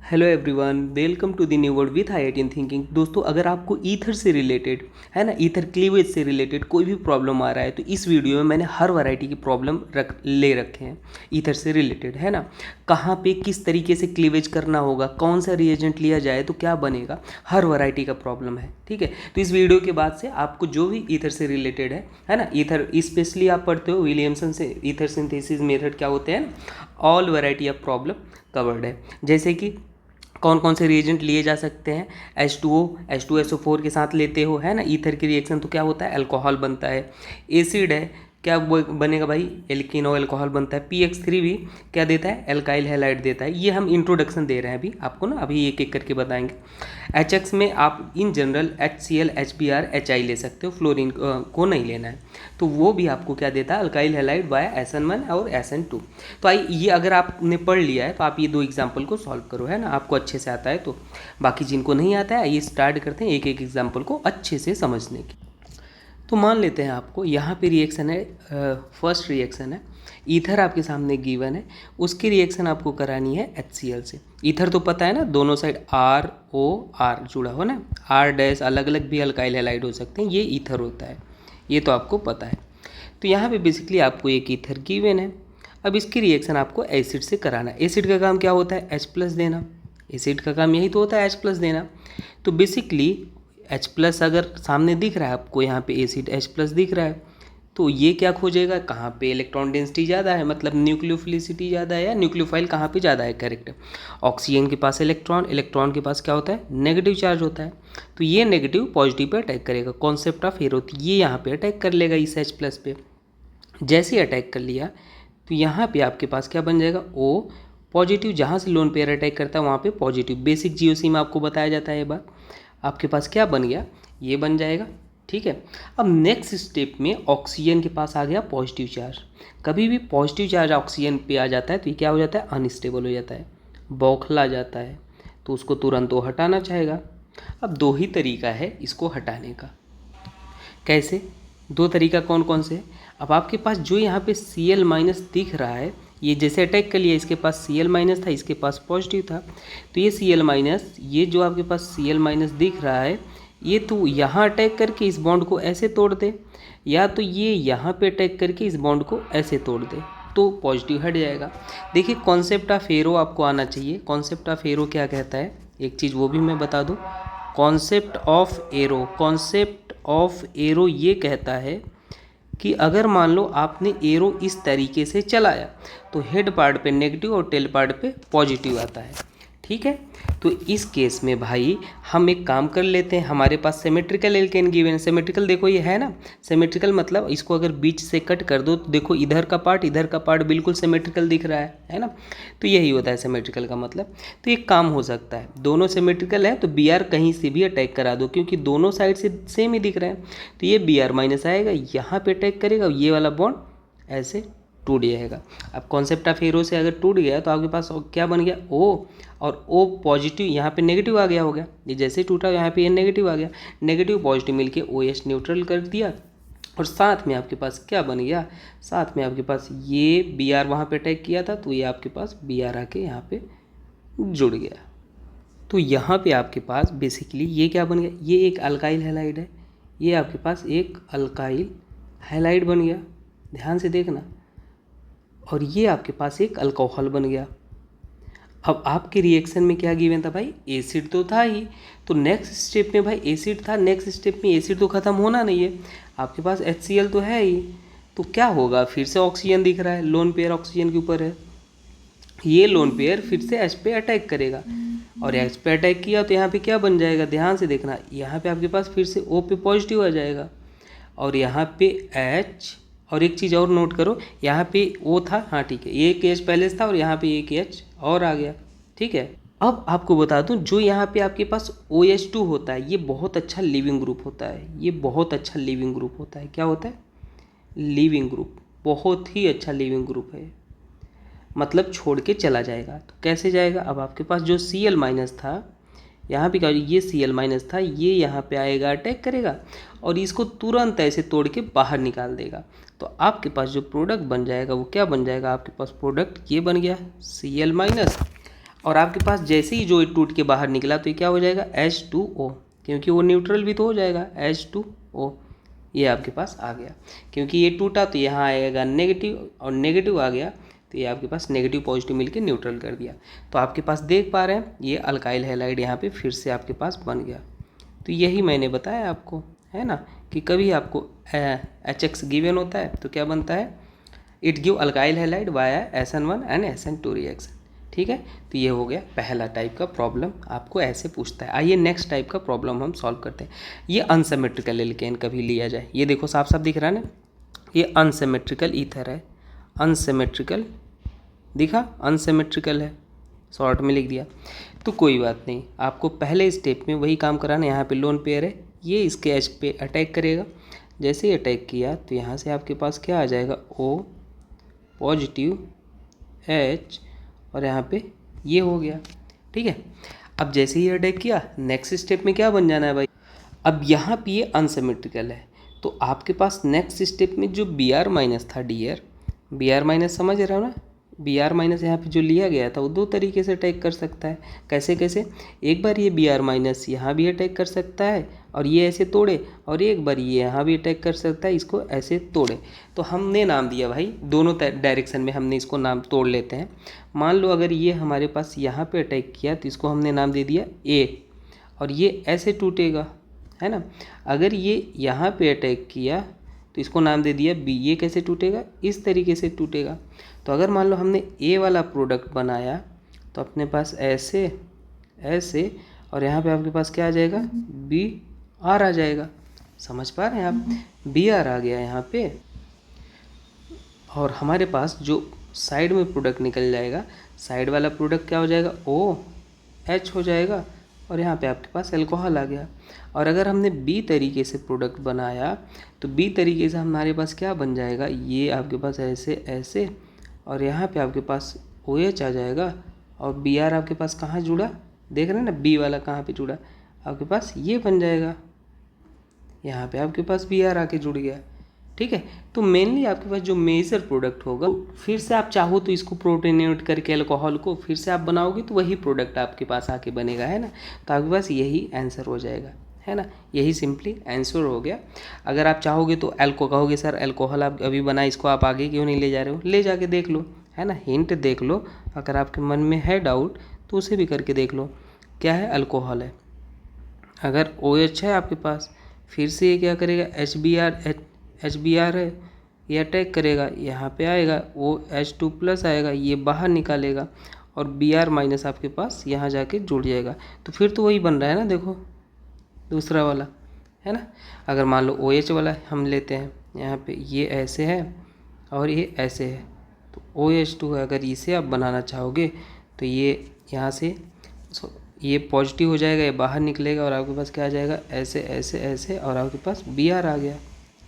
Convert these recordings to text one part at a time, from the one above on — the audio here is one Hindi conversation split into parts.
Hello everyone, welcome to the new word with I thinking. दोस्तों, अगर आपको ईथर से रिलेटेड है ना, ईथर क्लीवेज से रिलेटेड कोई भी प्रॉब्लम आ रहा है तो इस वीडियो में मैंने हर वैरायटी की प्रॉब्लम ले रखे हैं ईथर से रिलेटेड, है ना। कहाँ पे किस तरीके से क्लीवेज करना होगा, कौन सा रिएजेंट लिया जाए तो क्या बनेगा, हर वैरायटी का प्रॉब्लम है। ठीक है, तो इस वीडियो के बाद से आपको जो भी ईथर से रिलेटेड है ना, ईथर स्पेशली आप पढ़ते हो विलियमसन से, ईथर सिंथेसिस मेथड क्या होते हैं, all variety of problem covered है। जैसे कि कौन कौन से रिएजेंट लिए जा सकते हैं, H2O H2SO4 के साथ लेते हो, है ना। ईथर की रिएक्शन तो क्या होता है, अल्कोहल बनता है। एसिड है, क्या बनेगा भाई, एल्किनो अल्कोहल बनता है। PX3 भी क्या देता है, एल्काइल हैलाइड देता है। ये हम इंट्रोडक्शन दे रहे हैं अभी आपको ना, अभी एक एक करके बताएंगे। HX में आप in general HCl HBr HI ले सकते हो, फ्लोरीन को नहीं लेना है। तो वो भी आपको क्या देता है, अल्काइल हैलाइड वाया SN1 और SN2। तो आई ये अगर आपने पढ़ लिया है तो आप ये दो एग्जाम्पल को सॉल्व करो, है ना, आपको अच्छे से आता है तो। बाकी जिनको नहीं आता है, ये स्टार्ट करते हैं एक एक एग्जाम्पल को अच्छे से समझने की। तो मान लेते हैं आपको यहाँ पे रिएक्शन है, फर्स्ट रिएक्शन है, ईथर आपके सामने गिवन है, उसकी रिएक्शन आपको करानी है HCl से। ईथर तो पता है ना, दोनों साइड ROR जुड़ा हो ना, R डैश अलग अलग भी अल्काइल हैलाइड हो सकते हैं, ये ईथर होता है, ये तो आपको पता है। तो यहाँ पे बेसिकली आपको एक ईथर गिवन है। अब इसकी रिएक्शन आपको एसिड से कराना है। एसिड का काम क्या होता है, H+ देना। एसिड का काम यही तो होता है, H+ देना। तो बेसिकली H+ अगर सामने दिख रहा है आपको, यहाँ पे एसिड H+ दिख रहा है, तो ये क्या खोजेगा, कहाँ पे इलेक्ट्रॉन डेंसिटी ज़्यादा है, मतलब न्यूक्लियोफिलिसिटी ज़्यादा है या न्यूक्लियोफाइल कहाँ पे ज़्यादा है, करेक्ट। ऑक्सीजन के पास इलेक्ट्रॉन, इलेक्ट्रॉन के पास क्या होता है, नेगेटिव चार्ज होता है। तो ये नेगेटिव पॉजिटिव पे अटैक करेगा, कॉन्सेप्ट ऑफ एरो, ये यहाँ पे अटैक कर लेगा इस H+ पे। जैसे ही अटैक कर लिया तो यहाँ पे आपके पास क्या बन जाएगा, O पॉजिटिव। जहाँ से लोन पेयर अटैक करता है वहाँ पे पॉजिटिव। बेसिक जीओसी में आपको बताया जाता है ये बात। आपके पास क्या बन गया, ये बन जाएगा। ठीक है, अब नेक्स्ट स्टेप में ऑक्सीजन के पास आ गया पॉजिटिव चार्ज। कभी भी पॉजिटिव चार्ज ऑक्सीजन पे आ जाता है तो ये क्या हो जाता है, अनस्टेबल हो जाता है, बौखला जाता है, तो उसको तुरंत वो हटाना चाहेगा। अब दो ही तरीका है इसको हटाने का। कैसे, दो तरीका कौन कौन से है। अब आपके पास जो यहाँ पे Cl- दिख रहा है, ये जैसे अटैक कर लिया, इसके पास Cl- था, इसके पास पॉजिटिव था, तो ये Cl-, ये जो आपके पास Cl- दिख रहा है, ये तो यहाँ अटैक करके इस बॉन्ड को ऐसे तोड़ दे, या तो ये यहाँ पे अटैक करके इस बॉन्ड को ऐसे तोड़ दे, तो पॉजिटिव हट जाएगा। देखिए कॉन्सेप्ट ऑफ एरो आपको आना चाहिए। कॉन्सेप्ट ऑफ एरो क्या कहता है, एक चीज़ वो भी मैं बता दूँ। Concept of arrow, concept of arrow ये कहता है कि अगर मान लो आपने एरो इस तरीके से चलाया तो हेड पार्ट पे नेगेटिव और टेल पार्ट पे पॉजिटिव आता है। ठीक है, तो इस केस में भाई हम एक काम कर लेते हैं, हमारे पास सिमेट्रिकल एल्केन गिवन है। सिमेट्रिकल देखो ये है ना, सिमेट्रिकल मतलब इसको अगर बीच से कट कर दो तो देखो इधर का पार्ट बिल्कुल सिमेट्रिकल दिख रहा है ना। तो यही होता है सिमेट्रिकल का मतलब। तो एक काम हो सकता है, दोनों सिमेट्रिकल है तो Br कहीं से भी अटैक करा दो, क्योंकि दोनों साइड से सेम ही दिख रहे हैं। तो ये Br- आएगा, यहाँ पे अटैक करेगा, ये वाला बॉन्ड ऐसे टूट जाएगा। अब कॉन्सेप्ट ऑफ एरो से अगर टूट गया तो आपके पास क्या बन गया, O, और O पॉजिटिव, यहाँ पे नेगेटिव आ गया, हो गया ये जैसे टूटा यहाँ पे ये नेगेटिव आ गया, नेगेटिव पॉजिटिव मिलके OH न्यूट्रल कर दिया। और साथ में आपके पास क्या बन गया, साथ में आपके पास ये Br वहाँ पे अटैक किया था तो ये आपके पास Br आके यहाँ पे जुड़ गया। तो यहाँ पे आपके पास बेसिकली ये क्या बन गया, ये एक अल्काइल हैलाइड है, ये आपके पास एक अल्काइल हैलाइड बन गया, ध्यान से देखना। और ये आपके पास एक अल्कोहल बन गया। अब आपके रिएक्शन में क्या गिवन था भाई, एसिड तो था ही, तो नेक्स्ट स्टेप में भाई एसिड था, नेक्स्ट स्टेप में एसिड तो ख़त्म होना नहीं है, आपके पास HCl तो है ही। तो क्या होगा, फिर से ऑक्सीजन दिख रहा है, लोन पेयर ऑक्सीजन के ऊपर है, ये लोन पेयर फिर से H पे अटैक करेगा, और H पे अटैक किया तो यहाँ पे क्या बन जाएगा, ध्यान से देखना, यहाँ पे आपके पास फिर से O पे पॉजिटिव आ जाएगा, और यहाँ पे H, और एक चीज़ और नोट करो, यहाँ पे O था, हाँ ठीक है, एक H पहले से था और यहाँ पे एक H और आ गया। ठीक है, अब आपको बता दूं, जो यहाँ पे आपके पास OH2 होता है, ये बहुत अच्छा लिविंग ग्रुप होता है, ये बहुत अच्छा लिविंग ग्रुप होता है। क्या होता है, लिविंग ग्रुप, बहुत ही अच्छा लिविंग ग्रुप है, मतलब छोड़ के चला जाएगा। तो कैसे जाएगा, अब आपके पास जो Cl- था, यहाँ पे क्या, ये Cl- था, ये यहाँ पे आएगा, अटैक करेगा और इसको तुरंत ऐसे तोड़ के बाहर निकाल देगा। तो आपके पास जो प्रोडक्ट बन जाएगा वो क्या बन जाएगा, आपके पास प्रोडक्ट ये बन गया Cl-। और आपके पास जैसे ही जो ये टूट के बाहर निकला तो ये क्या हो जाएगा H2O, क्योंकि वो न्यूट्रल भी तो हो जाएगा H2O। ये आपके पास आ गया, क्योंकि ये टूटा तो यहाँ आएगा नेगेटिव और नेगेटिव आ गया तो ये आपके पास नेगेटिव पॉजिटिव मिलके न्यूट्रल कर दिया। तो आपके पास देख पा रहे हैं ये अल्काइल हैलाइड यहाँ पे फिर से आपके पास बन गया। तो यही मैंने बताया आपको, है ना, कि कभी आपको HX गिवन होता है तो क्या बनता है, it give alkyl halide via SN1 and SN2 reaction. ठीक है, तो ये हो गया पहला टाइप का प्रॉब्लम, आपको ऐसे पूछता है। आइए नेक्स्ट टाइप का प्रॉब्लम हम सॉल्व करते हैं। ये अनसिमेट्रिकल एल्केन कभी लिया जाए, ये देखो साफ साफ दिख रहा है ना, ये अनसिमेट्रिकल ईथर है, अनसिमेट्रिकल दिखा, अनसिमेट्रिकल है, शॉर्ट में लिख दिया। तो कोई बात नहीं, आपको पहले स्टेप में वही काम कराना है। यहाँ पे लोन पेयर है, ये इसके H पे अटैक करेगा, जैसे ही अटैक किया तो यहाँ से आपके पास क्या आ जाएगा O पॉजिटिव H, और यहाँ पे ये हो गया। ठीक है, अब जैसे ही अटैक किया नेक्स्ट स्टेप में क्या बन जाना है भाई, अब यहाँ पे ये अनसिमेट्रिकल है तो आपके पास नेक्स्ट स्टेप में जो Br माइनस था, Br माइनस समझ रहे हो ना, Br माइनस यहाँ पे जो लिया गया था वो दो तरीके से अटैक कर सकता है। कैसे कैसे, एक बार ये Br माइनस यहाँ भी अटैक कर सकता है और ये ऐसे तोड़े, और एक बार ये यहाँ भी अटैक कर सकता है, इसको ऐसे तोड़े। तो हमने नाम दिया भाई, दोनों डायरेक्शन में हमने इसको नाम तोड़ लेते हैं। मान लो अगर ये हमारे पास यहाँ पे अटैक किया तो इसको हमने नाम दे दिया A, और ये ऐसे टूटेगा, है ना। अगर ये यहाँ पे अटैक किया तो इसको नाम दे दिया B, ये कैसे टूटेगा, इस तरीके से टूटेगा। तो अगर मान लो हमने A वाला प्रोडक्ट बनाया तो अपने पास ऐसे ऐसे, और यहाँ पे आपके पास क्या आ जाएगा BR आ जाएगा। समझ पा रहे हैं आप, BR आ गया यहाँ पे, और हमारे पास जो साइड में प्रोडक्ट निकल जाएगा, साइड वाला प्रोडक्ट क्या हो जाएगा OH हो जाएगा, और यहाँ पे आपके पास अल्कोहल आ गया। और अगर हमने B तरीके से प्रोडक्ट बनाया तो B तरीके से हमारे पास क्या बन जाएगा, ये आपके पास ऐसे ऐसे, और यहाँ पे आपके पास OH आ जाएगा, और Br आपके पास कहाँ जुड़ा, देख रहे हैं ना B वाला कहाँ पे जुड़ा, आपके पास ये बन जाएगा, यहाँ पे आपके पास Br आके जुड़ गया। ठीक है, तो मेनली आपके पास जो मेजर प्रोडक्ट होगा, फिर से आप चाहो तो इसको प्रोटोनेट करके अल्कोहल को फिर से आप बनाओगे तो वही प्रोडक्ट आपके पास आके बनेगा, है ना। तो आपके पास यही आंसर हो जाएगा, है ना, यही सिंपली आंसर हो गया। अगर आप चाहोगे तो कहोगे सर अल्कोहल आप अभी बना, इसको आप आगे क्यों नहीं ले जा रहे हो, ले जाके देख लो, है ना, हिंट देख लो। अगर आपके मन में है डाउट तो उसे भी करके देख लो। क्या है, अल्कोहल है, अगर OH है आपके पास, फिर से ये क्या करेगा, HBr है, ये अटैक करेगा, यहाँ पे आएगा OH2 प्लस आएगा, ये बाहर निकालेगा, और Br माइनस आपके पास यहाँ जाके जुड़ जाएगा। तो फिर तो वही बन रहा है ना, देखो दूसरा वाला, है ना। अगर मान लो OH वाला हम लेते हैं, यहाँ पे ये ऐसे है और ये ऐसे है, तो OH2 है, अगर इसे आप बनाना चाहोगे तो ये यहाँ से ये पॉजिटिव हो जाएगा, ये बाहर निकलेगा, और आपके पास क्या आ जाएगा, ऐसे ऐसे ऐसे, और आपके पास Br आ गया।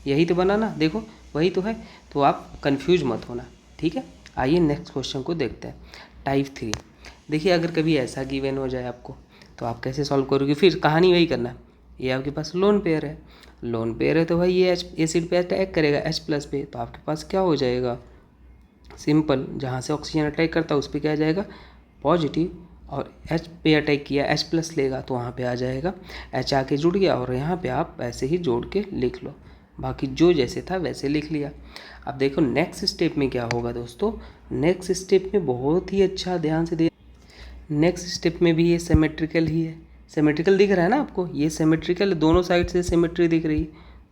यही तो बना ना, देखो वही तो है। तो आप कंफ्यूज मत होना, ठीक है। आइए नेक्स्ट क्वेश्चन को देखते हैं, टाइप 3। देखिए अगर कभी ऐसा गिवन हो जाए आपको तो आप कैसे सॉल्व करोगे, फिर कहानी वही करना है। ये आपके पास लोन पेयर है, लोन पेयर है तो भाई ये एसिड पे अटैक करेगा H प्लस पे, तो आपके पास क्या हो जाएगा, सिंपल, जहाँ से ऑक्सीजन अटैक करता है उस पर क्या आ जाएगा पॉजिटिव, और H पे अटैक किया H प्लस लेगा तो वहाँ पे आ जाएगा H आके जुड़ गया, और यहाँ पे आप ऐसे ही जोड़ के लिख लो, बाकी जो जैसे था वैसे लिख लिया। अब देखो नेक्स्ट स्टेप में क्या होगा दोस्तों, नेक्स्ट स्टेप में बहुत ही अच्छा ध्यान से दे, नेक्स्ट स्टेप में भी ये सिमेट्रिकल ही है, सिमेट्रिकल दिख रहा है ना आपको, ये सिमेट्रिकल, दोनों साइड से सिमेट्री दिख रही,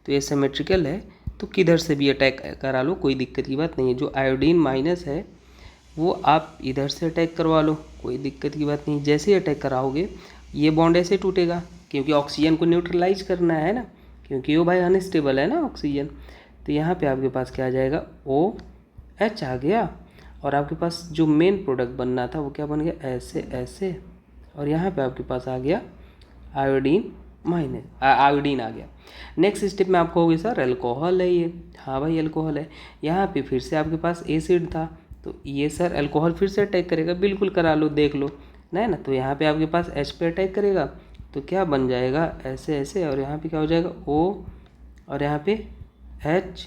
तो ये सिमेट्रिकल है तो किधर से भी अटैक करा लो, कोई दिक्कत की बात नहीं है। जो आयोडीन माइनस है वो आप इधर से अटैक करवा लो, कोई दिक्कत की बात नहीं। जैसे ही अटैक कराओगे ये बॉन्ड ऐसे टूटेगा, क्योंकि ऑक्सीजन को न्यूट्रलाइज करना है ना, क्योंकि वो भाई अनस्टेबल है ना ऑक्सीजन। तो यहाँ पे आपके पास क्या आ जाएगा OH आ गया, और आपके पास जो मेन प्रोडक्ट बनना था वो क्या बन गया, ऐसे ऐसे, और यहाँ पे आपके पास आ गया आयोडीन माइनस, आयोडीन आ गया। नेक्स्ट स्टेप में आपको होगी सर अल्कोहल है ये, हाँ भाई अल्कोहल है। यहाँ पे फिर से आपके पास एसिड था तो ये सर अल्कोहल फिर से अटैक करेगा, बिल्कुल करा लो देख लो ना, ना। तो यहाँ पे आपके पास H पे अटैक करेगा तो क्या बन जाएगा, ऐसे ऐसे, और यहाँ पे क्या हो जाएगा O, और यहाँ पे H,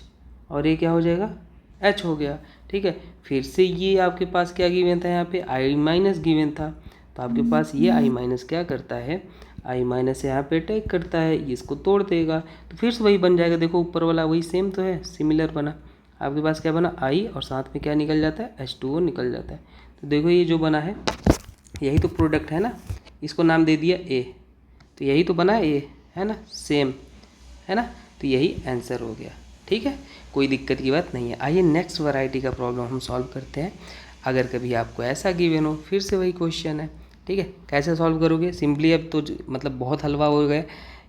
और ये क्या हो जाएगा H हो गया। ठीक है। फिर से ये आपके पास क्या गिवन था, यहाँ पे आई माइनस गिवन था, तो आपके पास ये आई माइनस क्या करता है, आई माइनस यहाँ पे अटैक करता है, ये इसको तोड़ देगा, तो फिर से वही बन जाएगा। देखो ऊपर वाला वही सेम तो है, सिमिलर बना। आपके पास क्या बना, आई और साथ में क्या निकल जाता है, H2O निकल जाता है। तो देखो ये जो बना है यही तो प्रोडक्ट है ना, इसको नाम दे दिया ए, तो यही तो बना ए, है ना, सेम है ना, तो यही आंसर हो गया। ठीक है, कोई दिक्कत की बात नहीं है। आइए नेक्स्ट वैरायटी का प्रॉब्लम हम सॉल्व करते हैं। अगर कभी आपको ऐसा गिवन हो, फिर से वही क्वेश्चन है। ठीक है, कैसे सॉल्व करोगे, सिंपली अब तो मतलब बहुत हलवा हो गया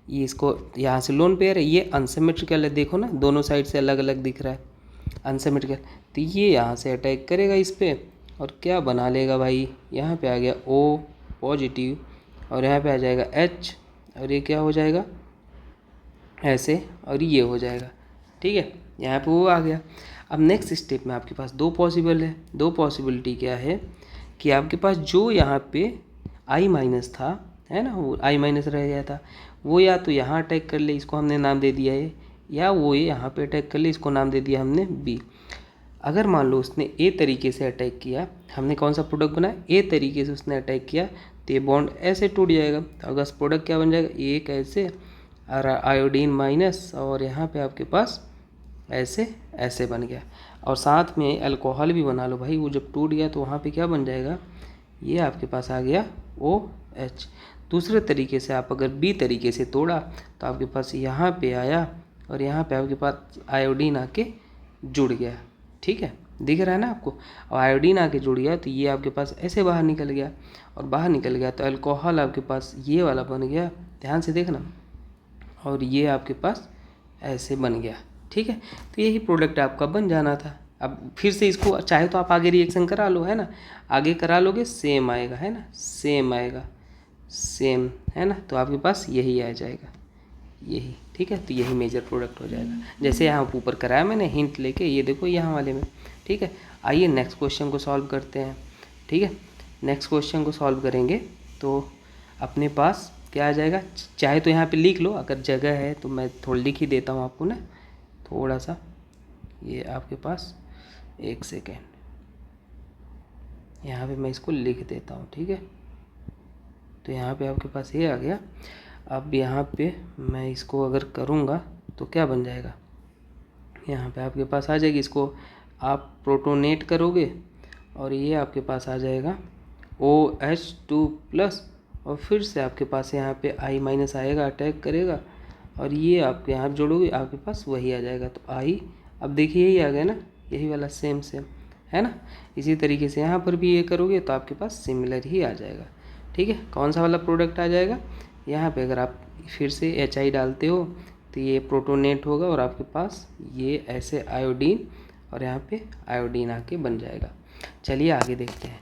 ये। इसको यहाँ से लोन पेयर है, ये अनसिमेट्रिकल है, देखो ना दोनों साइड से अलग अलग दिख रहा है, अनसिमेट्रिकल। तो ये यहाँ से अटैक करेगा इस पर और क्या बना लेगा भाई, यहाँ पे आ गया O पॉजिटिव और यहाँ पे आ जाएगा H और ये क्या हो जाएगा ऐसे और ये हो जाएगा। ठीक है, यहाँ पे वो आ गया। अब नेक्स्ट स्टेप में आपके पास दो पॉसिबल है, दो पॉसिबिलिटी क्या है कि आपके पास जो यहाँ पे आई माइनस था, है ना, वो आई माइनस रह गया था, वो या तो यहाँ अटैक कर ले, इसको हमने नाम दे दिया है, या वो ये यहाँ पे अटैक कर ले, इसको नाम दे दिया हमने बी। अगर मान लो उसने ए तरीके से अटैक किया, हमने कौन सा प्रोडक्ट बनाया, ए तरीके से उसने अटैक किया, तो ये बॉन्ड ऐसे टूट जाएगा। तो अगर प्रोडक्ट क्या बन जाएगा, एक ऐसे और आयोडीन माइनस और यहाँ पे आपके पास ऐसे ऐसे बन गया, और साथ में अल्कोहल भी बना लो भाई। वो जब टूट गया तो वहाँ पे क्या बन जाएगा, ये आपके पास आ गया OH। दूसरे तरीके से आप अगर बी तरीके से तोड़ा तो आपके पास यहाँ पे आया और यहाँ पे आपके पास आयोडीन आके जुड़ गया। ठीक है, दिख रहा है ना आपको, और आयोडीन आके जुड़ गया तो ये आपके पास ऐसे बाहर निकल गया, और बाहर निकल गया तो अल्कोहल आपके पास ये वाला बन गया, ध्यान से देखना, और ये आपके पास ऐसे बन गया। ठीक है, तो यही प्रोडक्ट आपका बन जाना था। अब फिर से इसको चाहे तो आप आगे रिएक्शन करा लो, है ना, आगे करा लोगे सेम आएगा, है ना, सेम आएगा, सेम, है ना, तो आपके पास यही आ जाएगा, यही। ठीक है, तो यही मेजर प्रोडक्ट हो जाएगा, जैसे यहाँ ऊपर कराया मैंने हिंट लेके, ये देखो यहाँ वाले में। ठीक है, आइए नेक्स्ट क्वेश्चन को सॉल्व करते हैं। ठीक है, नेक्स्ट क्वेश्चन को सॉल्व करेंगे तो अपने पास क्या आ जाएगा, चाहे तो यहाँ पे लिख लो, अगर जगह है तो मैं थोड़ा लिख ही देता हूँ आपको ना, थोड़ा सा, ये आपके पास एक सेकेंड, यहाँ पे मैं इसको लिख देता हूँ। ठीक है, तो यहाँ पे आपके पास ये आ गया। अब यहाँ पे मैं इसको अगर करूँगा तो क्या बन जाएगा, यहाँ पे आपके पास आ जाएगी, इसको आप प्रोटोनेट करोगे और ये आपके पास आ जाएगा OH2+, और फिर से आपके पास यहाँ पे I माइनस आएगा, अटैक करेगा, और ये आपके यहाँ जोड़ोगे आपके पास वही आ जाएगा, तो I, अब देखिए यही आ गया ना, यही वाला सेम सेम, है ना। इसी तरीके से यहाँ पर भी ये करोगे तो आपके पास सिमिलर ही आ जाएगा। ठीक है, कौन सा वाला प्रोडक्ट आ जाएगा, यहाँ पे अगर आप फिर से HI डालते हो तो ये प्रोटोनेट होगा और आपके पास ये ऐसे आयोडीन और यहाँ पे आयोडीन आके बन जाएगा। चलिए आगे देखते हैं।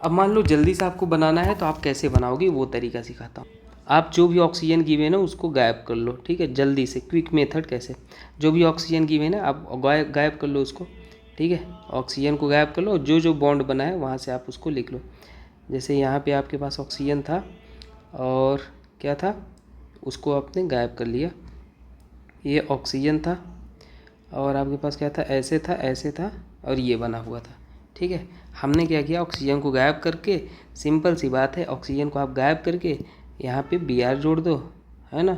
अब मान लो जल्दी से आपको बनाना है तो आप कैसे बनाओगे वो तरीका सिखाता हूँ। आप जो भी ऑक्सीजन गिवन है उसको गायब कर लो। ठीक है, जल्दी से, क्विक मेथड कैसे, जो भी ऑक्सीजन गिवन है आप गायब कर लो उसको। ठीक है, ऑक्सीजन को गायब कर लो, जो जो बॉन्ड बना है वहाँ से आप उसको लिख लो। जैसे यहाँ पे आपके पास ऑक्सीजन था और क्या था, उसको आपने गायब कर लिया, ये ऑक्सीजन था और आपके पास क्या था, ऐसे था, ऐसे था और ये बना हुआ था। ठीक है, हमने क्या किया, ऑक्सीजन को गायब करके, सिंपल सी बात है, ऑक्सीजन को आप गायब करके यहाँ पे Br जोड़ दो, है ना,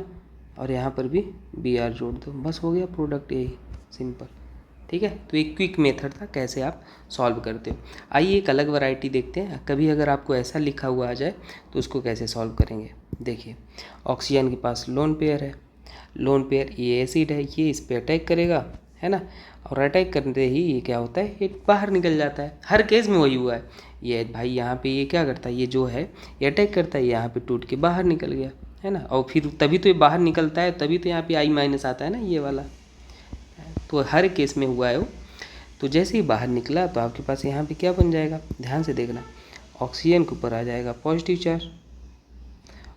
और यहाँ पर भी Br जोड़ दो, बस हो गया प्रोडक्ट, यही सिंपल। ठीक है, तो एक क्विक मेथड था कैसे आप सॉल्व करते हो। आइए एक अलग वैरायटी देखते हैं, कभी अगर आपको ऐसा लिखा हुआ आ जाए तो उसको कैसे सॉल्व करेंगे। देखिए, ऑक्सीजन के पास लोन पेयर है, लोन पेयर ये एसिड है, ये इस पर अटैक करेगा, है ना, और अटैक करते ही ये क्या होता है, ये बाहर निकल जाता है। हर केस में वही हुआ है, ये भाई यहाँ पे ये क्या करता है, ये जो है ये अटैक करता है, यहाँ पे टूट के बाहर निकल गया, है ना, और फिर तभी तो ये बाहर निकलता है, तभी तो यहाँ पे I माइनस आता है ना, ये वाला, तो हर केस में हुआ है वो। तो जैसे ही बाहर निकला तो आपके पास यहाँ पे क्या बन जाएगा, ध्यान से देखना, ऑक्सीजन के ऊपर आ जाएगा पॉजिटिव चार्ज,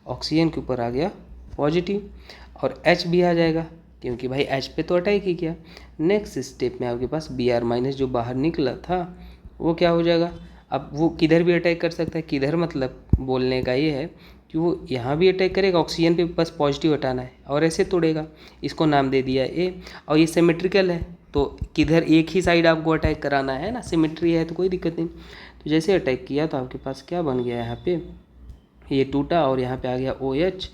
ऑक्सीजन के ऊपर आ गया पॉजिटिव, और H भी आ जाएगा क्योंकि भाई H पे तो अटैक ही किया। नेक्स्ट स्टेप में आपके पास Br माइनस जो बाहर निकला था वो क्या हो जाएगा, अब वो किधर भी अटैक कर सकता है, किधर मतलब बोलने का ये है कि वो यहाँ भी अटैक करेगा, ऑक्सीजन पे बस पॉजिटिव हटाना है और ऐसे तोड़ेगा, इसको नाम दे दिया ए, और ये सिमेट्रिकल है तो किधर एक ही साइड आपको अटैक कराना है ना, सिमेट्री है तो कोई दिक्कत नहीं। तो जैसे अटैक किया तो आपके पास क्या बन गया, यहाँ पे ये टूटा और यहाँ पे आ गया OH,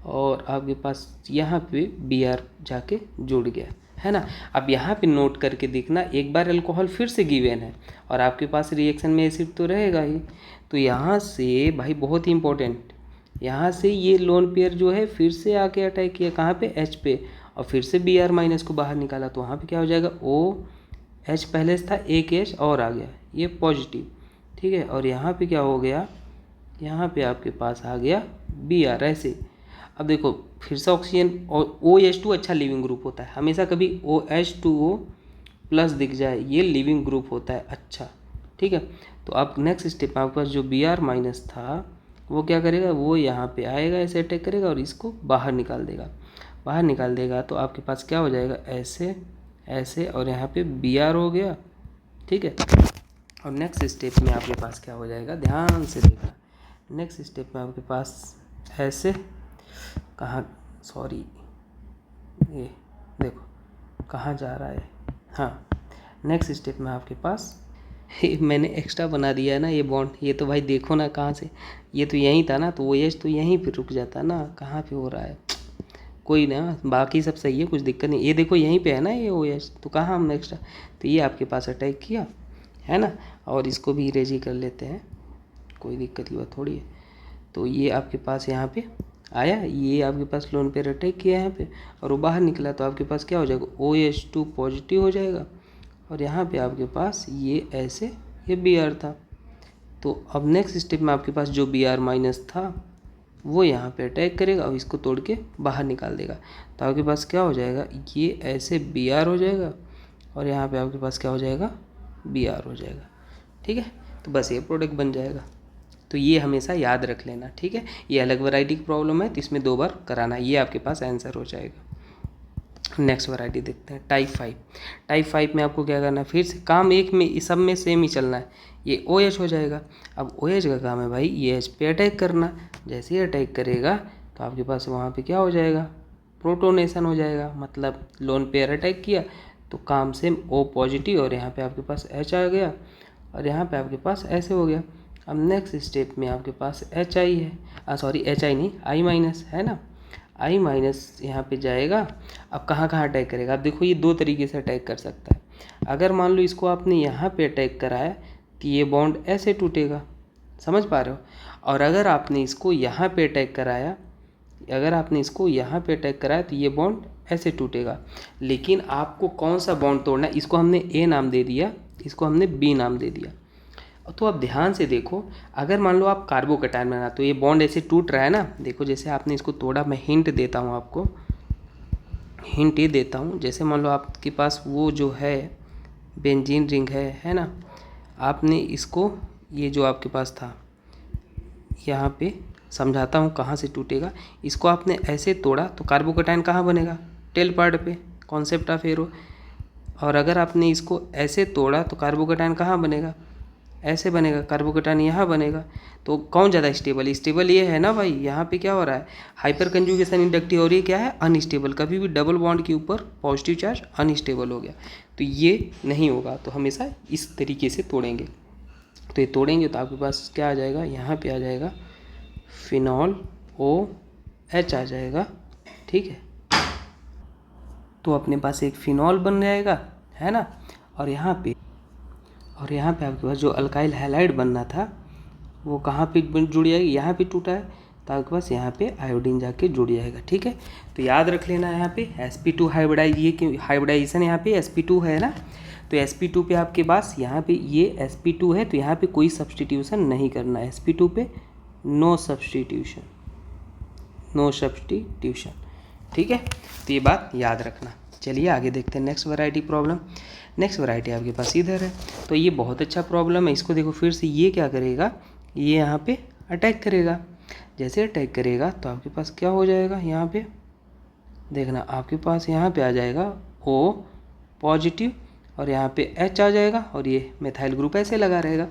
और आपके पास यहाँ पे Br जाके जुड़ गया, है ना। अब यहाँ पे नोट करके देखना, एक बार अल्कोहल फिर से गिवन है और आपके पास रिएक्शन में एसिड तो रहेगा ही। तो यहाँ से भाई बहुत ही इंपॉर्टेंट, यहाँ से ये लोन पेयर जो है फिर से आके अटैक किया कहाँ पे, H पे, और फिर से Br- को बाहर निकाला। तो वहाँ पे क्या हो जाएगा, OH पहले से था, एक H और आ गया, ये पॉजिटिव, ठीक है। और यहाँ पे क्या हो गया, यहाँ पे आपके पास आ गया Br ऐसे। अब देखो फिर से ऑक्सीजन, और OH2 अच्छा लिविंग ग्रुप होता है, हमेशा कभी OH2O प्लस दिख जाए ये लिविंग ग्रुप होता है अच्छा, ठीक है। तो अब नेक्स्ट स्टेप में आपके पास जो Br- था वो क्या करेगा, वो यहाँ पे आएगा, ऐसे अटैक करेगा और इसको बाहर निकाल देगा। बाहर निकाल देगा तो आपके पास क्या हो जाएगा, ऐसे ऐसे, और यहाँ पे Br हो गया, ठीक है। और नेक्स्ट स्टेप में आपके पास क्या हो जाएगा, ध्यान से देखना। नेक्स्ट स्टेप में आपके पास ऐसे, कहाँ, सॉरी ये देखो कहाँ जा रहा है, हाँ। नेक्स्ट स्टेप में आपके पास मैंने एक्स्ट्रा बना दिया है ना ये बॉन्ड, ये तो भाई देखो ना कहाँ से, ये तो यहीं था ना, तो वो OH तो यहीं पे रुक जाता ना, कहाँ पे हो रहा है, कोई ना, बाकी सब सही है, कुछ दिक्कत नहीं। ये देखो यहीं पे है ना ये OH, तो कहाँ हमने एक्स्ट्रा, तो ये आपके पास अटैक किया है ना, और इसको भी इरेज ही कर लेते हैं, कोई दिक्कत की बात थोड़ी है। तो ये आपके पास यहाँ पे आया, ये आपके पास लोन पेयर अटैक किया यहाँ पे और वो बाहर निकला, तो आपके पास क्या हो जाएगा, OH2 पॉजिटिव हो जाएगा, और यहाँ पे आपके पास ये ऐसे, ये Br था। तो अब नेक्स्ट स्टेप में आपके पास जो Br- था वो यहाँ पे अटैक करेगा और इसको तोड़ के बाहर निकाल देगा। तो आपके पास क्या हो जाएगा, ये ऐसे Br हो जाएगा, और यहाँ पे आपके पास क्या हो जाएगा, Br हो जाएगा, ठीक है। तो बस ये प्रोडक्ट बन जाएगा। तो ये हमेशा याद रख लेना, ठीक है। ये अलग वैरायटी की प्रॉब्लम है तो इसमें 2 बार कराना, ये आपके पास आंसर हो जाएगा। नेक्स्ट वैरायटी देखते हैं, टाइप 5। टाइप 5 में आपको क्या करना है, फिर से काम एक में, सब में सेम ही चलना है। ये OH हो जाएगा। अब OH का काम है भाई ये H पे अटैक करना, जैसे ही अटैक करेगा तो आपके पास वहाँ पे क्या हो जाएगा, प्रोटोनेशन हो जाएगा, मतलब लोन पेयर अटैक किया तो काम सेम O पॉजिटिव, और यहाँ पे आपके पास H आ गया, और यहाँ पे आपके पास ऐसे हो गया। अब नेक्स्ट स्टेप में आपके पास HI है, सॉरी HI नहीं, I- है ना, I- यहाँ पे जाएगा। अब कहाँ कहाँ अटैक करेगा, अब देखो ये 2 तरीके से अटैक कर सकता है। अगर मान लो इसको आपने यहाँ पे अटैक कराया तो ये बॉन्ड ऐसे टूटेगा, समझ पा रहे हो। और अगर आपने इसको यहाँ पे अटैक कराया, अगर आपने इसको यहाँ पे अटैक कराया तो ये बॉन्ड ऐसे टूटेगा। लेकिन आपको कौन सा बॉन्ड तोड़ना है, इसको हमने A नाम दे दिया, इसको हमने B नाम दे दिया। तो आप ध्यान से देखो, अगर मान लो आप कार्बोकैटायन बना तो ये बॉन्ड ऐसे टूट रहा है ना, देखो जैसे आपने इसको तोड़ा, मैं हिंट देता हूँ आपको, हिंट ये देता हूँ, जैसे मान लो आपके पास वो जो है बेंजीन रिंग है ना, आपने इसको, ये जो आपके पास था, यहाँ पे समझाता हूँ कहाँ से टूटेगा। इसको आपने ऐसे तोड़ा तो कार्बोकैटायन कहाँ बनेगा, टेल पार्ट पे, कॉन्सेप्ट ऑफ एरो। और अगर आपने इसको ऐसे तोड़ा तो कार्बोकैटायन कहाँ बनेगा, ऐसे बनेगा, कार्बोकैटायन यहाँ बनेगा। तो कौन ज़्यादा स्टेबल है, स्टेबल ये है ना भाई, यहाँ पे क्या हो रहा है, हाइपर कंजुगेशन इंडक्टिव, और ये क्या है, अनस्टेबल। कभी भी डबल बॉन्ड के ऊपर पॉजिटिव चार्ज अनस्टेबल हो गया तो ये नहीं होगा, तो हमेशा इस तरीके से तोड़ेंगे। तो ये तोड़ेंगे तो आपके पास क्या आ जाएगा, यहाँ पे आ जाएगा फिनॉल OH आ जाएगा, ठीक है। तो अपने पास एक फिनॉल बन जाएगा, है ना। और यहाँ पे आपके पास जो अल्काइल हैलाइड बनना था वो कहाँ पे जुड़ जाएगी, यहाँ पे टूटा है तो आपके पास यहाँ पे आयोडीन जाके जुड़ जाएगा, ठीक है। तो याद रख लेना यहाँ पे sp2 हाइब्रिडाइज, ये हाइब्रिडाइजेशन यहाँ पे sp2 है ना, तो sp2 पे आपके पास यहाँ पे ये sp2 है तो यहाँ पे कोई सब्सटीट्यूशन नहीं करना, sp2 पे नो सब्सटीट्यूशन, ठीक है। तो ये बात याद रखना। चलिए आगे देखते हैं next variety problem. Next variety आपके पास इधर है, तो ये बहुत अच्छा प्रॉब्लम है। इसको देखो फिर से, ये क्या करेगा, ये यहाँ पे अटैक करेगा। जैसे अटैक करेगा तो आपके पास क्या हो जाएगा, यहाँ पे देखना, आपके पास यहाँ पे आ जाएगा O पॉजिटिव, और यहाँ पे H आ जाएगा, और ये मेथाइल ग्रुप ऐसे लगा रहेगा।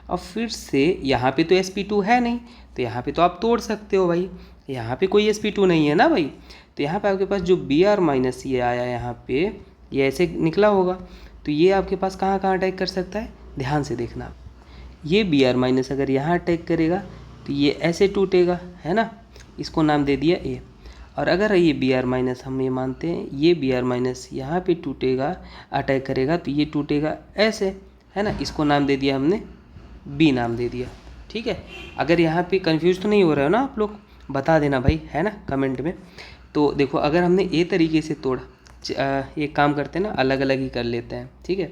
अब फिर से यहाँ पे तो sp2 है नहीं, तो यहाँ पे तो आप तोड़ सकते हो भाई, यहाँ पे कोई sp2 नहीं है ना भाई। तो यहाँ पे आपके पास जो Br- ये आया यहाँ पे, ये ऐसे निकला होगा, तो ये आपके पास कहाँ कहाँ अटैक कर सकता है, ध्यान से देखना आप। ये Br माइनस अगर यहाँ अटैक करेगा तो ये ऐसे टूटेगा, है ना, इसको नाम दे दिया ए। और अगर ये Br माइनस हम ये मानते हैं, ये Br माइनस यहाँ पे टूटेगा, अटैक करेगा तो ये टूटेगा ऐसे, है ना, इसको नाम दे दिया हमने बी नाम दे दिया। ठीक है, अगर यहाँ पे कंफ्यूज तो नहीं हो रहा है ना आप लोग, बता देना भाई, है ना, कमेंट में। तो देखो अगर हमने ए तरीके से तोड़ा, एक काम करते हैं ना, अलग अलग ही कर लेते हैं, ठीक है,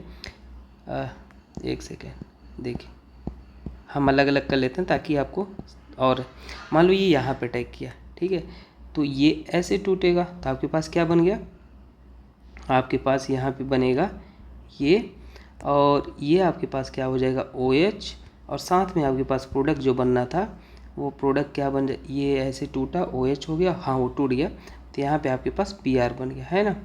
एक सेकेंड देखिए, हम अलग अलग कर लेते हैं ताकि आपको, और मान लो ये यहाँ पे अटैक किया, ठीक है, तो ये ऐसे टूटेगा तो आपके पास क्या बन गया, आपके पास यहाँ पे बनेगा ये, और ये आपके पास क्या हो जाएगा OH, और साथ में आपके पास प्रोडक्ट जो बनना था वो प्रोडक्ट क्या बन जाए, ये ऐसे टूटा OH हो गया, हाँ वो टूट गया, तो यहाँ पे आपके पास Br बन गया, है ना।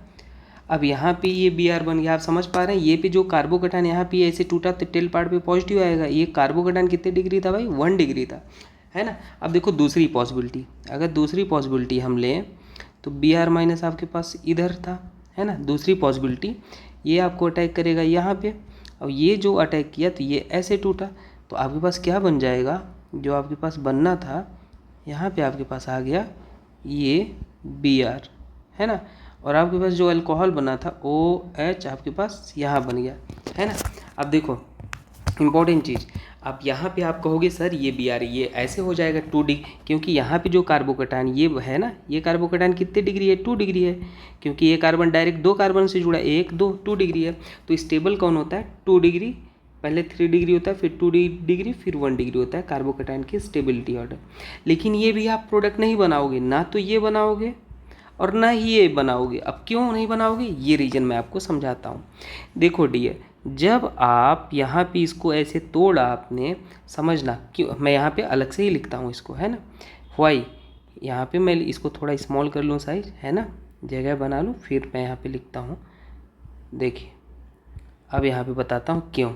अब यहाँ पे ये Br बन गया, आप समझ पा रहे हैं, ये पे जो कार्बोकटान यहाँ पे ऐसे टूटा तो टेल पार्ट पे पॉजिटिव आएगा। ये कार्बोकटान कितने डिग्री था भाई, 1 डिग्री था, है ना। अब देखो दूसरी पॉसिबिलिटी, अगर दूसरी पॉसिबिलिटी हम लें तो Br माइनस आपके पास इधर था, है ना। दूसरी पॉसिबिलिटी, ये आपको अटैक करेगा यहाँ पे, और ये जो अटैक किया तो ये ऐसे टूटा, तो आपके पास क्या बन जाएगा, जो आपके पास बनना था यहाँ पे आपके पास आ गया ये Br, है ना। और आपके पास जो अल्कोहल बना था OH आपके पास यहाँ बन गया, है ना। अब देखो इम्पोर्टेंट चीज़, अब यहाँ पे आप कहोगे सर ये Br ये ऐसे हो जाएगा 2 डिग्री, क्योंकि यहाँ पे जो कार्बोकटान ये है ना, ये कार्बोकटान कितने डिग्री है, 2 डिग्री है, क्योंकि ये कार्बन डायरेक्ट 2 कार्बन से जुड़ा है, 1 2 डिग्री है। तो स्टेबल कौन होता है, 2 डिग्री, पहले 3 डिग्री होता है, फिर 2 डिग्री, फिर 1 डिग्री होता है कार्बोकटान की स्टेबिलिटी ऑर्डर। लेकिन ये भी आप प्रोडक्ट नहीं बनाओगे, ना तो ये बनाओगे और ना ही ये बनाओगे। अब क्यों नहीं बनाओगे, ये रीज़न मैं आपको समझाता हूँ। देखो डियर, जब आप यहाँ पे इसको ऐसे तोड़ा आपने, समझना क्यों, मैं यहाँ पे अलग से ही लिखता हूँ इसको, है ना, वाई, यहाँ पे मैं इसको थोड़ा स्मॉल कर लूँ साइज, है ना, जगह बना लूँ, फिर मैं यहाँ पे लिखता हूँ। देखिए अब यहाँ पे बताता हूँ क्यों।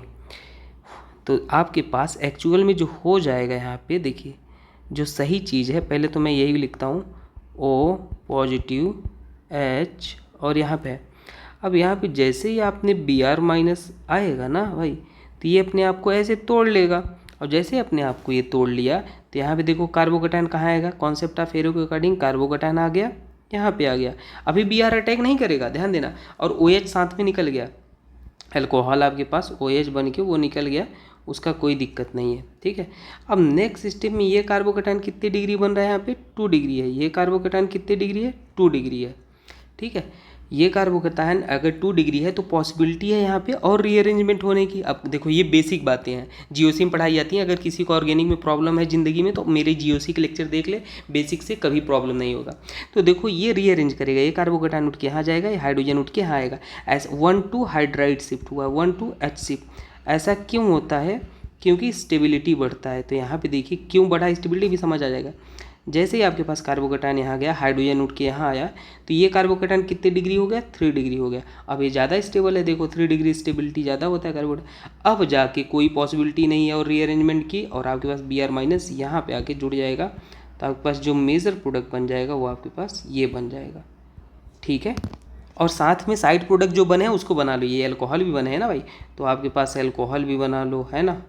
तो आपके पास एक्चुअल में जो हो जाएगा यहाँ पे, देखिए जो सही चीज़ है, पहले तो मैं यही लिखता हूँ O पॉजिटिव H, और यहाँ पे, अब यहाँ पे जैसे ही आपने Br माइनस आएगा ना भाई, तो ये अपने आप को ऐसे तोड़ लेगा, और जैसे अपने आप को ये तोड़ लिया तो यहाँ पे देखो कार्बोकटान कहाँ आएगा, कॉन्सेप्ट ऑफ फेरो के अकॉर्डिंग कार्बोकटान आ गया, यहाँ पे आ गया। अभी Br अटैक नहीं करेगा, ध्यान देना, और OH साथ में निकल गया, अल्कोहल आपके पास OH बन के वो निकल गया, उसका कोई दिक्कत नहीं है, ठीक है। अब नेक्स्ट स्टेप में ये कार्बोकटान कितने डिग्री बन रहा है, यहाँ पे 2 डिग्री है, ये कार्बोकटान कितने डिग्री है, 2 डिग्री है, ठीक है। ये कार्बोकटान अगर 2 डिग्री है तो पॉसिबिलिटी है यहाँ पे और रीअरेंजमेंट होने की। अब देखो ये बेसिक बातें हैं, जीओसी में पढ़ाई जाती हैं। अगर किसी को ऑर्गेनिक में प्रॉब्लम है ज़िंदगी में तो मेरे जीओसी के लेक्चर देख ले, बेसिक से कभी प्रॉब्लम नहीं होगा। तो देखो ये रीअरेंज करेगा, ये कार्बोकटान उठ के यहाँ जाएगा, ये हाइड्रोजन उठ के यहाँ आएगा, ऐसे 1 to हाइड्राइड शिफ्ट हुआ, 1 to H शिफ्ट। ऐसा क्यों होता है, क्योंकि स्टेबिलिटी बढ़ता है। तो यहाँ पे देखिए क्यों बढ़ा, स्टेबिलिटी भी समझ आ जाएगा। जैसे ही आपके पास कार्बोकटान यहाँ गया, हाइड्रोजन उठ के यहाँ आया, तो ये कार्बोकटान कितने डिग्री हो गया, 3 डिग्री हो गया। अब ये ज़्यादा स्टेबल है, देखो 3 डिग्री स्टेबिलिटी ज़्यादा होता है कार्बोकटान। अब जाके कोई पॉसिबिलिटी नहीं है और रीअरेंजमेंट की, और आपके पास Br माइनस यहाँ पे आके जुड़ जाएगा, तो आपके पास जो मेजर प्रोडक्ट बन जाएगा वो आपके पास ये बन जाएगा, ठीक है। और साथ में साइड प्रोडक्ट जो बने हैं उसको बना लो, ये अल्कोहल भी बने हैं ना भाई, तो आपके पास अल्कोहल भी बना लो, है ना,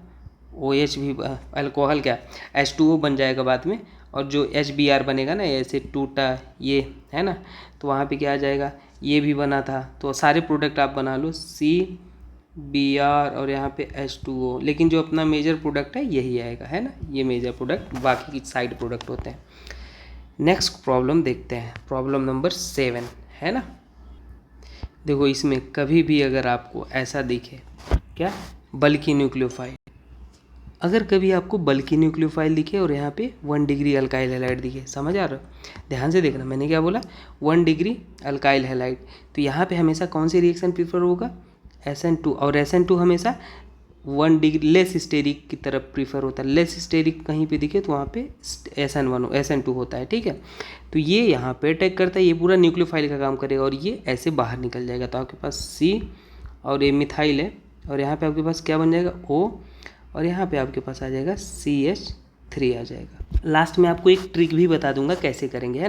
OH भी, अल्कोहल क्या H2O बन जाएगा बाद में, और जो HBr बनेगा ना, ऐसे टूटा ये, है ना, तो वहाँ पे क्या आ जाएगा, ये भी बना था। तो सारे प्रोडक्ट आप बना लो CBr और यहाँ पे H2O, लेकिन जो अपना मेजर प्रोडक्ट है यही आएगा, है ना, ये मेजर प्रोडक्ट, बाकी की साइड प्रोडक्ट होते हैं। नेक्स्ट प्रॉब्लम देखते हैं, प्रॉब्लम नंबर 7, है ना। देखो इसमें कभी भी अगर आपको ऐसा दिखे, क्या, बल्कि न्यूक्लियोफाइल, अगर कभी आपको बल्कि न्यूक्लियोफाइल दिखे और यहाँ पे 1 डिग्री अल्काइल हैलाइड दिखे, समझ आ रहा है, ध्यान से देखना, मैंने क्या बोला, 1 डिग्री अल्काइल हैलाइड, तो यहाँ पे हमेशा कौन सी रिएक्शन प्रीफर होगा, SN2, और SN2 हमेशा 1 डिग्री लेस स्टेरिक की तरफ प्रीफर होता है। लेस स्टेरिक कहीं पे दिखे तो वहाँ पे SN2 होता है, ठीक है। तो ये यहाँ पे अटैक करता है, ये पूरा न्यूक्लियोफाइल का काम करेगा और ये ऐसे बाहर निकल जाएगा। तो आपके पास C और ये मिथाइल है, और यहाँ पे आपके पास क्या बन जाएगा O, और यहाँ पे आपके पास आ जाएगा CH3 आ जाएगा। लास्ट में आपको एक ट्रिक भी बता दूंगा कैसे करेंगे, है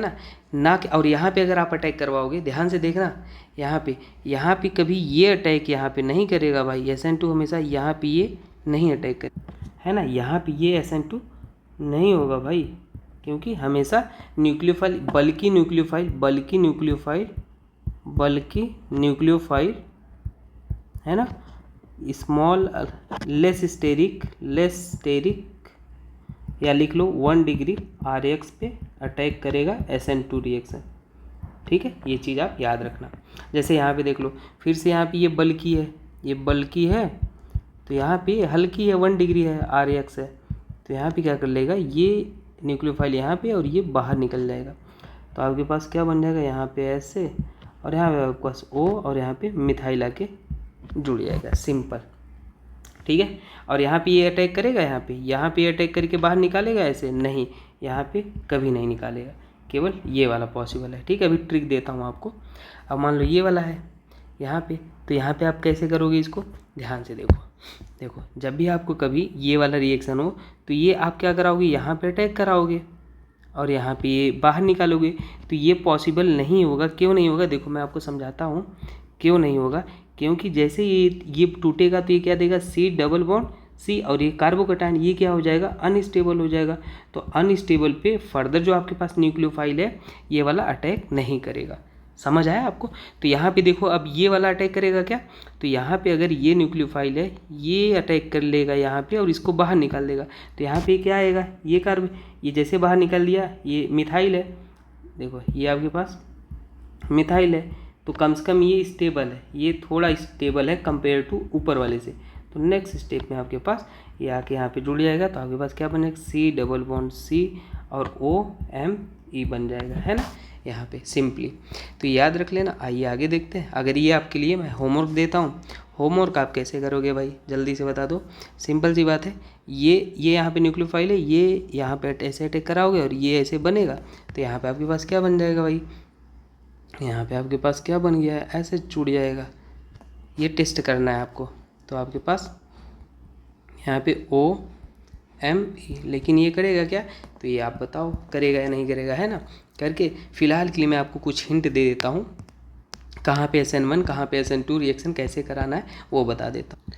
ना कि और यहाँ पे अगर आप अटैक करवाओगे, ध्यान से देखना, यहाँ पे कभी ये अटैक यहाँ पे नहीं करेगा भाई, SN2 हमेशा यहाँ पे ये नहीं अटैक करे, है ना, यहाँ पे ये SN2 नहीं होगा भाई, क्योंकि हमेशा न्यूक्लियोफाइल बल्कि न्यूक्लियोफाइल है ना, स्मॉल लेस स्टेरिक या लिख लो 1 डिग्री RX पे अटैक करेगा SN2 रिएक्शन। ठीक है, ये चीज़ आप याद रखना। जैसे यहाँ पे देख लो, फिर से यहाँ पे ये बल्कि है, तो यहाँ पे हल्की है 1 डिग्री है RX है, तो यहाँ पे क्या कर लेगा, ये न्यूक्लियोफाइल यहाँ पे और ये बाहर निकल जाएगा, तो आपके पास क्या बन जाएगा, यहाँ पे ऐसे, और यहाँ पे आपके पास O और यहाँ पे मिथाइल आके जुड़ जाएगा, सिंपल। ठीक है, और यहाँ पे ये अटैक करेगा, यहाँ पे अटैक करके बाहर निकालेगा ऐसे, नहीं, यहाँ पे कभी नहीं निकालेगा, केवल ये वाला पॉसिबल है। ठीक है, अभी ट्रिक देता हूँ आपको। अब मान लो ये वाला है यहाँ पे, तो यहाँ पे आप कैसे करोगे इसको, ध्यान से देखो, जब भी आपको कभी ये वाला रिएक्शन हो तो ये आप क्या कराओगे, यहाँ पे अटैक कराओगे और यहाँ पे ये बाहर निकालोगे, तो ये पॉसिबल नहीं होगा। क्यों नहीं होगा, देखो मैं आपको समझाता हूँ क्यों नहीं होगा। क्योंकि जैसे ये टूटेगा तो ये क्या देगा, C और ये कार्बोकैटायन, ये क्या हो जाएगा, अनस्टेबल हो जाएगा। तो अनस्टेबल पे फर्दर जो आपके पास न्यूक्लियोफाइल है ये वाला अटैक नहीं करेगा। समझ आया आपको। तो यहाँ पे देखो, अब ये वाला अटैक करेगा क्या, तो यहाँ पे अगर ये न्यूक्लियोफाइल है ये अटैक कर लेगा यहाँ पे और इसको बाहर निकाल देगा, तो यहाँ पे क्या आएगा, ये जैसे बाहर निकाल दिया, ये मिथाइल है, देखो ये आपके पास मिथाइल है, तो कम से कम ये स्टेबल है, ये थोड़ा स्टेबल है कंपेयर टू ऊपर वाले से। तो नेक्स्ट स्टेप में आपके पास ये आके यहाँ पे जुड़ जाएगा, तो आपके पास क्या बनेगा, C और OMe बन जाएगा, है ना, यहाँ पे सिंपली। तो याद रख लेना। आइए आगे देखते हैं। अगर ये आपके लिए मैं होमवर्क देता हूँ, होमवर्क आप कैसे करोगे भाई, जल्दी से बता दो। सिंपल सी बात है, ये यहाँ पे न्यूक्लियोफाइल है, ये यहाँ पे ऐसे अटैक कराओगे और ये ऐसे बनेगा, तो यहाँ पे आपके पास क्या बन जाएगा भाई, यहाँ पे आपके पास क्या बन गया है, ऐसे जुड़ जाएगा। ये टेस्ट करना है आपको, तो आपके पास यहाँ पे OMe, लेकिन ये करेगा क्या, तो ये आप बताओ करेगा या नहीं करेगा, है ना। करके फिलहाल के लिए मैं आपको कुछ हिंट दे देता हूँ, कहाँ पे SN1 कहाँ पे SN2 रिएक्शन कैसे कराना है वो बता देता हूँ।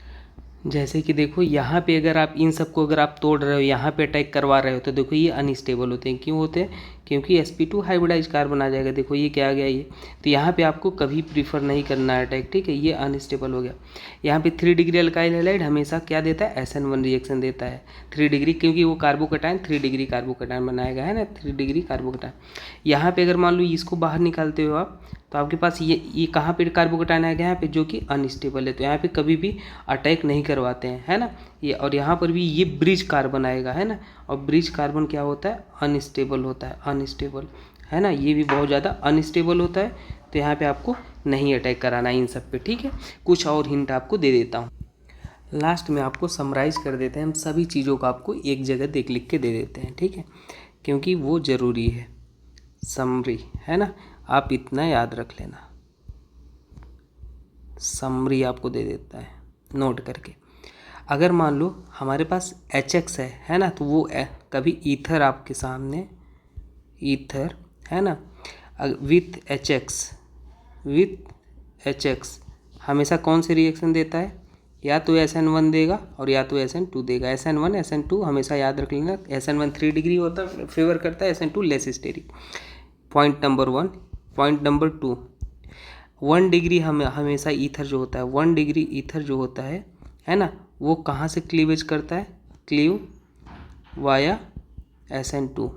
जैसे कि देखो, यहाँ पे अगर आप इन सबको अगर आप तोड़ रहे हो, यहाँ पे अटैक करवा रहे हो, तो देखो ये अनस्टेबल होते हैं। क्यों होते हैं, क्योंकि sp2 हाइब्रिडाइज कार्बन आ जाएगा। देखो ये क्या आ गया, ये तो यहाँ पे आपको कभी प्रीफर नहीं करना है अटैक, ठीक है, ये अनस्टेबल हो गया। यहाँ पे 3 डिग्री अल्काइल हैलाइड हमेशा क्या देता है, SN1 रिएक्शन देता है 3 डिग्री, क्योंकि वो कार्बोकैटायन 3 डिग्री कार्बोकैटायन बनाएगा, है ना, 3 डिग्री कार्बोकैटायन। यहाँ पे अगर मान लो इसको बाहर निकालते हो आप, तो आपके पास ये कहाँ पे कार्बोकैटायन आएगा, यहाँ पे जो कि अनस्टेबल है, तो यहाँ पे कभी भी अटैक नहीं करवाते हैं, है ना ये। और यहाँ पर भी ये ब्रिज कार्बन आएगा, है ना, और ब्रिज कार्बन क्या होता है, अनस्टेबल होता है, अनस्टेबल, है ना, ये भी बहुत ज़्यादा अनस्टेबल होता है। तो यहाँ पे आपको नहीं अटैक कराना है इन सब पे, ठीक है। कुछ और हिंट आपको दे देता हूँ, लास्ट में आपको समराइज़ कर देते हैं, हम सभी चीज़ों को आपको एक जगह लिख के दे देते हैं, ठीक है, क्योंकि वो ज़रूरी है, समरी, है ना, आप इतना याद रख लेना। समरी आपको दे देता है नोट करके। अगर मान लो हमारे पास HX है ना, तो वो कभी ईथर आपके सामने, ईथर, है ना, विथ HX हमेशा कौन से रिएक्शन देता है, या तो SN1 देगा और या तो SN2 देगा। SN1 SN2 हमेशा याद रख लेना। SN1 3 डिग्री होता है, फेवर करता है, SN2 less steric. Point number 1। Point number 2, 1 degree हमेशा ईथर जो होता है, 1 डिग्री ईथर जो होता है ना, वो कहाँ से क्लीवेज करता है, क्लीव वाया SN2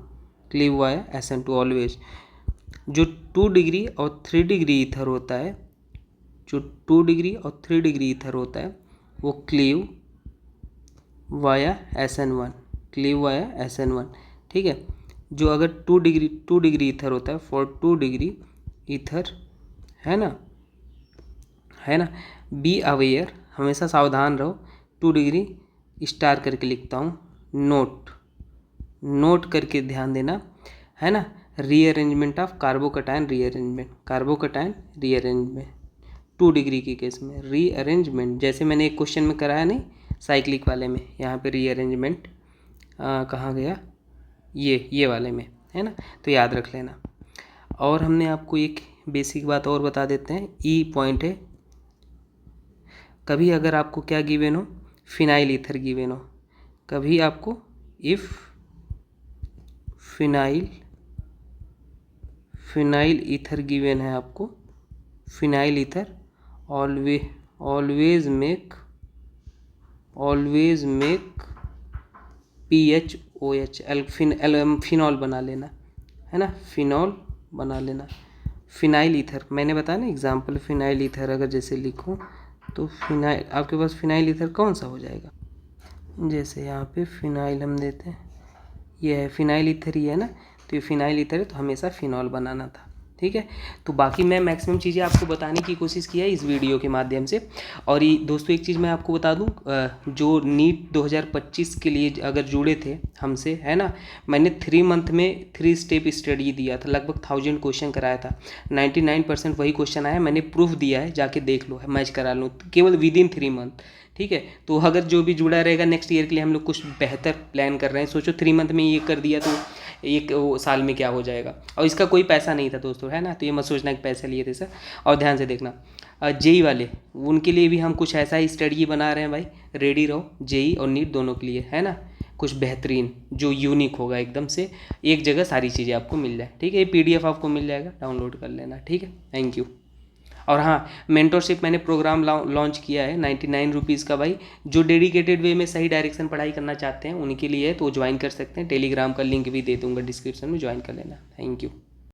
ऑलवेज। जो 2 डिग्री और 3 डिग्री ईथर होता है, जो 2 डिग्री और 3 डिग्री ईथर होता है, वो क्लीव वाया SN1, ठीक है। जो अगर 2 डिग्री ईथर होता है, फॉर 2 डिग्री ईथर, है ना, बी अवेयर, हमेशा सावधान रहो। 2 डिग्री स्टार करके लिखता हूँ, नोट करके ध्यान देना, है ना। Rearrangement of carbocation rearrangement 2 degree के केस में रीअरेंजमेंट, जैसे मैंने एक क्वेश्चन में कराया नहीं साइक्लिक वाले में, यहाँ पे रीअरेंजमेंट कहाँ गया, ये वाले में, है ना, तो याद रख लेना। और हमने आपको एक बेसिक बात और बता देते हैं, ई पॉइंट है, कभी अगर आपको क्या गिवन हो, फिनाइल ईथर गिवन हो, कभी आपको इफ़ फिनाइल ईथर गिवन है आपको, phenyl ether always make PHOH, phenol बना लेना, है ना, फिनॉल बना लेना। फिनाइल ईथर मैंने बताया ना एग्जाम्पल, फिनाइल ईथर अगर जैसे लिखूं तो फिनाइल, आपके पास फिनाइल ईथर कौन सा हो जाएगा, जैसे यहाँ पे फिनाइल हम देते हैं, ये है फिनाइल ईथर ही है ना, तो ये फिनाइल ईथर है, तो हमेशा फिनॉल बनाना था। ठीक है, तो बाकी मैं मैक्सिमम चीज़ें आपको बताने की कोशिश किया है इस वीडियो के माध्यम से। और ये दोस्तों एक चीज़ मैं आपको बता दूं, जो नीट 2025 के लिए अगर जुड़े थे हमसे, है ना, मैंने 3 मंथ में 3 स्टेप स्टडी दिया था, लगभग 1000 क्वेश्चन कराया था, 99% वही क्वेश्चन आया, मैंने प्रूफ दिया है, जाके देख लो, मैच करा लो, केवल विदिन 3 मंथ। ठीक है, तो अगर जो भी जुड़ा रहेगा नेक्स्ट ईयर के लिए हम लोग कुछ बेहतर प्लान कर रहे हैं, सोचो 3 मंथ में ये कर दिया तो एक साल में क्या हो जाएगा। और इसका कोई पैसा नहीं था दोस्तों, है ना, तो ये मत सोचना कि पैसे लिए थे सर। और ध्यान से देखना, जेई वाले उनके लिए भी हम कुछ ऐसा ही स्टडी बना रहे हैं भाई, रेडी रहो, जेई और नीट दोनों के लिए, है ना, कुछ बेहतरीन जो यूनिक होगा, एकदम से एक जगह सारी चीज़ें आपको मिल जाए। ठीक है, ये PDF आपको मिल जाएगा, डाउनलोड कर लेना। ठीक है, थैंक यू। और हाँ, मेंटरशिप मैंने प्रोग्राम लॉन्च किया है 99 रुपीज़ का भाई, जो डेडिकेटेड वे में सही डायरेक्शन पढ़ाई करना चाहते हैं उनके लिए है, तो ज्वाइन कर सकते हैं। टेलीग्राम का लिंक भी दे दूंगा डिस्क्रिप्शन में, ज्वाइन कर लेना। Thank you.